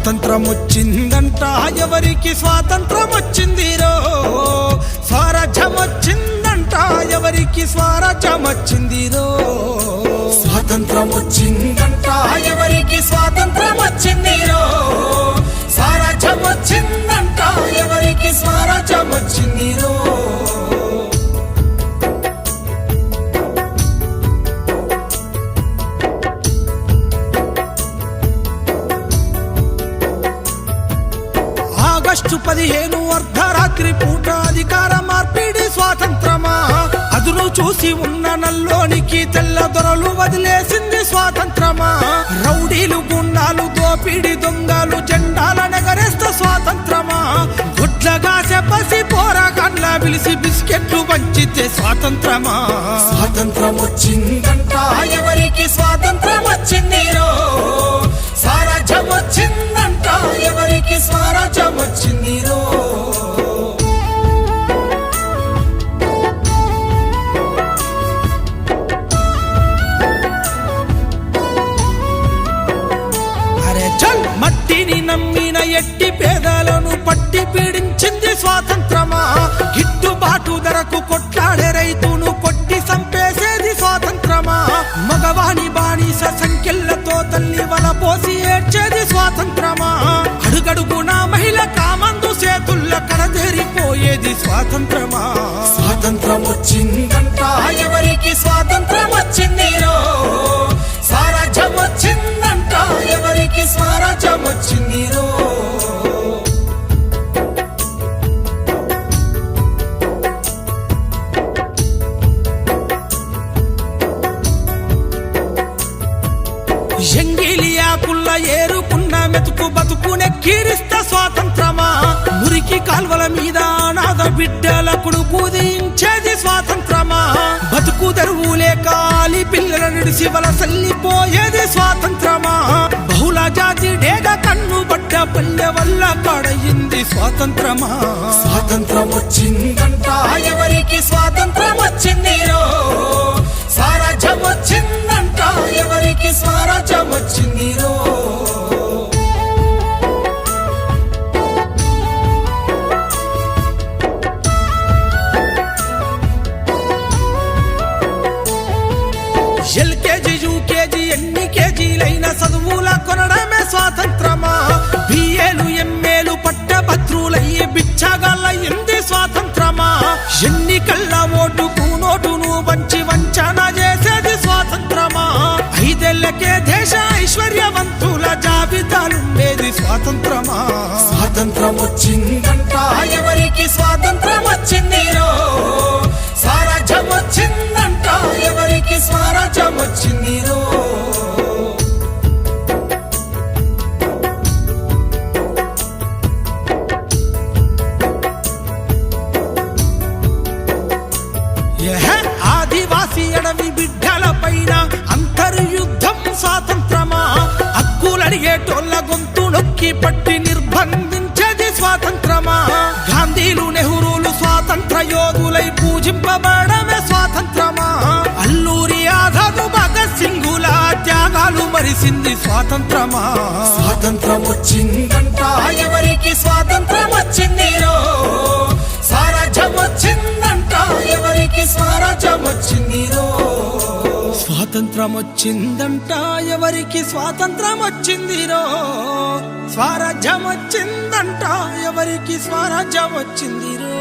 స్వాతంత్రం వచ్చిందంట ఎవరికి స్వాతంత్రం వచ్చిందిరో, స్వరాజ్యం వచ్చిందంట ఎవరికి స్వరాజ్యం వచ్చిందిరో, స్వాతంత్రం వచ్చిందంట ఎవరికి స్వాతంత్రం వచ్చిందిరో, స్వరాజ్యం వచ్చిందంట ఎవరికి స్వరాజ్యం వచ్చిందిరో. ఆగస్టు 15 అర్ధరాత్రి పూట అధికార మార్పిడి స్వాతంత్రమా, అదును చూసి ఉన్న నల్లోనికి తెల్ల దొరలు వదిలేసింది స్వాతంత్రమా, రౌడీలు గుండాలు దోపిడి దొంగలు జెండాల నెగరేస్త స్వాతంత్రమా, గుడ్లగా చెప్పసి పోరాగాన్ల పిలిచి బిస్కెట్లు పంచితే స్వాతంత్రమా. స్వాతంత్రం వచ్చిందంట ఎవరికి స్వాతంత్రం వచ్చిందిరో, స్వరాజ్యం వచ్చిందంట ఎవరికి స్వరాజ్యం వచ్చిందిరో. అరే చల్ మట్టిని నమ్మిన ఎట్టి పేదలను పట్టి పీడించింది స్వాతంత్రమా, గిట్టుబాటు ధరకు కొట్లాడే రైతును కొట్టి సంపేసేది స్వాతంత్రమా, మగవాణి బానిస సంఖ్యలతో తల్లి వల పోసి ఏడ్చేది స్వాతంత్రమా, అడుగడుగునా మహిళ కామందు చేతుల్ల కడదేరిపోయేది స్వాతంత్రమా. స్వాతంత్రం వచ్చిందంట ఎవరికి స్వాతంత్రం వచ్చిందిరో, స్వరాజ్యం వచ్చిందంట ఎవరికి స్వరాజ్యం వచ్చిందిరో. ఎంగిలియాకుల్ల ఏరుకున్న మెతుకు బతుకునే కీరిస్త స్వాతంత్రమా, మురికి కాల్వల మీద అనాథ బిడ్డలకు పూజించేది స్వాతంత్రమా, బతుకు తెరువు లేక ఆలి పిల్లల నిడిసి వలసల్లిపోయేది స్వాతంత్రమా, బహుళ జాతి డేగ కన్ను బడ్డ పల్లె వల్ల కడయింది స్వాతంత్రమా. స్వాతంత్రం వచ్చిందంట ఎవరికి స్వాతంత్రం వచ్చిందిరో, స్వరాజ్యం వచ్చిందంట ఎవరికి స్వరాజ్యం వచ్చిందిరో. ఎల్కేజీ యూకేజీ ఎన్ని కేజీలైన చదువుల కొనడమే స్వాతంత్రమా, బిఏలు ఎంఏలు పట్టభద్రులయ్యి బిచ్చగాళ్ళయింది స్వాతంత్రమా, ఎన్నికల్ల ఓటుకు నోటును వంచి వంచన చేసేది స్వాతంత్రమా, 5 ఏళ్లకే దేశ ఐశ్వర్యవంతుల జాబితాలుండేది స్వాతంత్రమా. స్వాతంత్రం వచ్చిందంట ఎవరికి స్వాతంత్రం వచ్చిందిరో, స్వరాజ్యం వచ్చిందంట ఎవరికి స్వరాజ్యం వచ్చిందిరో. ఆదివాసి అడవి బిడ్డల పైన అంతర్యుద్ధం స్వాతంత్రమా, హక్కులడిగేటోళ్ళ గొంతు నొక్కి పట్టి నిర్బంధించేది స్వాతంత్రమా, గాంధీలు నెహ్రూలు స్వాతంత్ర యోధులై పూజింపబడమే స్వాతంత్రమా, అల్లూరి ఆజాద్ భగత్ సింగుల త్యాగాలు మరిసింది స్వాతంత్రమా. స్వాతంత్రం వచ్చిందంట ఎవరికి స్వాతంత్రం వచ్చిందిరో, స్వరాజ్యం వచ్చిందంట ఎవరికి స్వరాజ్యం వచ్చిందిరో. స్వాతంత్రం వచ్చిందంట ఎవరికి స్వాతంత్రం వచ్చిందిరో, స్వరాజ్యం వచ్చిందంట ఎవరికి స్వరాజ్యం వచ్చిందిరో.